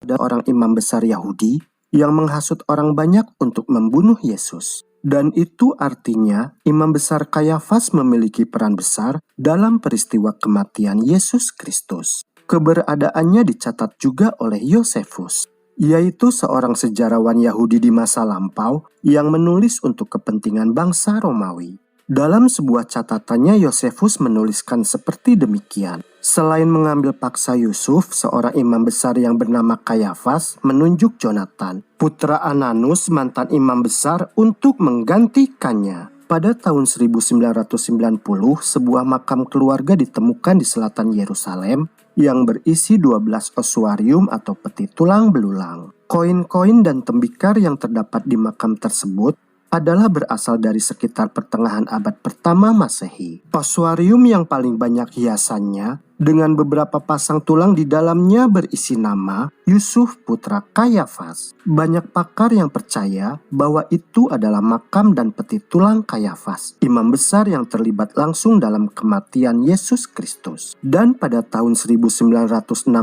Ada orang imam besar Yahudi yang menghasut orang banyak untuk membunuh Yesus. Dan itu artinya imam besar Kayafas memiliki peran besar dalam peristiwa kematian Yesus Kristus. Keberadaannya dicatat juga oleh Yosefus, yaitu seorang sejarawan Yahudi di masa lampau yang menulis untuk kepentingan bangsa Romawi. Dalam sebuah catatannya, Yosefus menuliskan seperti demikian. Selain mengambil paksa Yusuf, seorang imam besar yang bernama Kayafas menunjuk Jonatan, putra Ananus, mantan imam besar, untuk menggantikannya. Pada tahun 1990, sebuah makam keluarga ditemukan di selatan Yerusalem yang berisi 12 osuarium atau peti tulang belulang. Koin-koin dan tembikar yang terdapat di makam tersebut adalah berasal dari sekitar pertengahan abad pertama Masehi. Osuarium yang paling banyak hiasannya dengan beberapa pasang tulang di dalamnya berisi nama Yusuf putra Kayafas. Banyak pakar yang percaya bahwa itu adalah makam dan peti tulang Kayafas, imam besar yang terlibat langsung dalam kematian Yesus Kristus. Dan pada tahun 1961,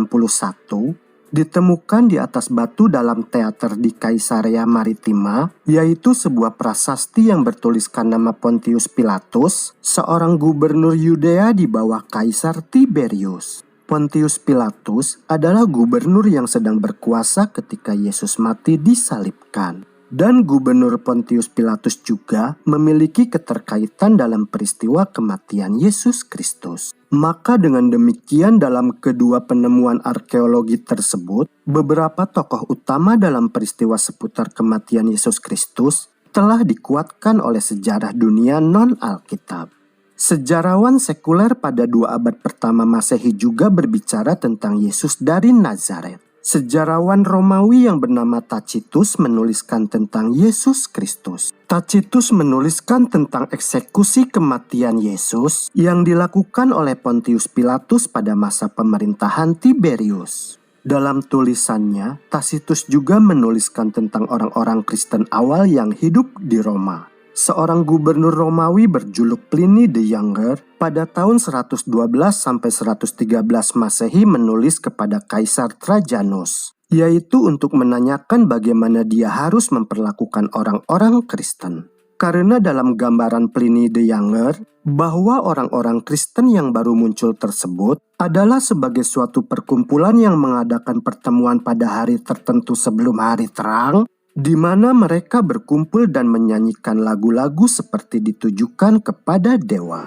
ditemukan di atas batu dalam teater di Kaisarea Maritima, yaitu sebuah prasasti yang bertuliskan nama Pontius Pilatus, seorang gubernur Yudea di bawah Kaisar Tiberius. Pontius Pilatus adalah gubernur yang sedang berkuasa ketika Yesus mati disalibkan. Dan gubernur Pontius Pilatus juga memiliki keterkaitan dalam peristiwa kematian Yesus Kristus. Maka dengan demikian dalam kedua penemuan arkeologi tersebut, beberapa tokoh utama dalam peristiwa seputar kematian Yesus Kristus telah dikuatkan oleh sejarah dunia non-Alkitab. Sejarawan sekuler pada 2 abad pertama Masehi juga berbicara tentang Yesus dari Nazaret. Sejarawan Romawi yang bernama Tacitus menuliskan tentang Yesus Kristus. Tacitus menuliskan tentang eksekusi kematian Yesus yang dilakukan oleh Pontius Pilatus pada masa pemerintahan Tiberius. Dalam tulisannya, Tacitus juga menuliskan tentang orang-orang Kristen awal yang hidup di Roma. Seorang gubernur Romawi berjuluk Pliny the Younger pada tahun 112 sampai 113 Masehi menulis kepada Kaisar Trajanus, yaitu untuk menanyakan bagaimana dia harus memperlakukan orang-orang Kristen. Karena dalam gambaran Pliny the Younger, bahwa orang-orang Kristen yang baru muncul tersebut adalah sebagai suatu perkumpulan yang mengadakan pertemuan pada hari tertentu sebelum hari terang, di mana mereka berkumpul dan menyanyikan lagu-lagu seperti ditujukan kepada dewa.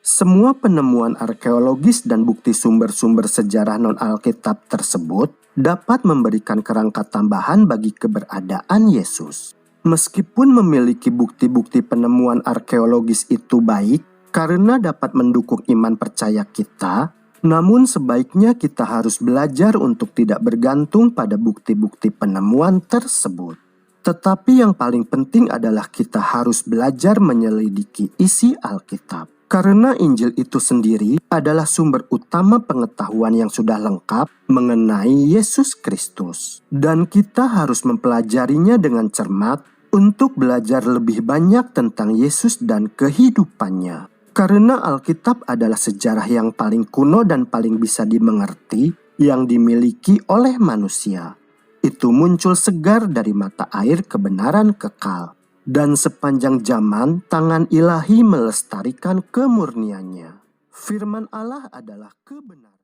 Semua penemuan arkeologis dan bukti sumber-sumber sejarah non-Alkitab tersebut dapat memberikan kerangka tambahan bagi keberadaan Yesus. Meskipun memiliki bukti-bukti penemuan arkeologis itu baik karena dapat mendukung iman percaya kita, namun sebaiknya kita harus belajar untuk tidak bergantung pada bukti-bukti penemuan tersebut. Tetapi yang paling penting adalah kita harus belajar menyelidiki isi Alkitab. Karena Injil itu sendiri adalah sumber utama pengetahuan yang sudah lengkap mengenai Yesus Kristus. Dan kita harus mempelajarinya dengan cermat untuk belajar lebih banyak tentang Yesus dan kehidupannya. Karena Alkitab adalah sejarah yang paling kuno dan paling bisa dimengerti yang dimiliki oleh manusia. Itu muncul segar dari mata air kebenaran kekal. Dan sepanjang zaman, tangan ilahi melestarikan kemurniannya. Firman Allah adalah kebenaran.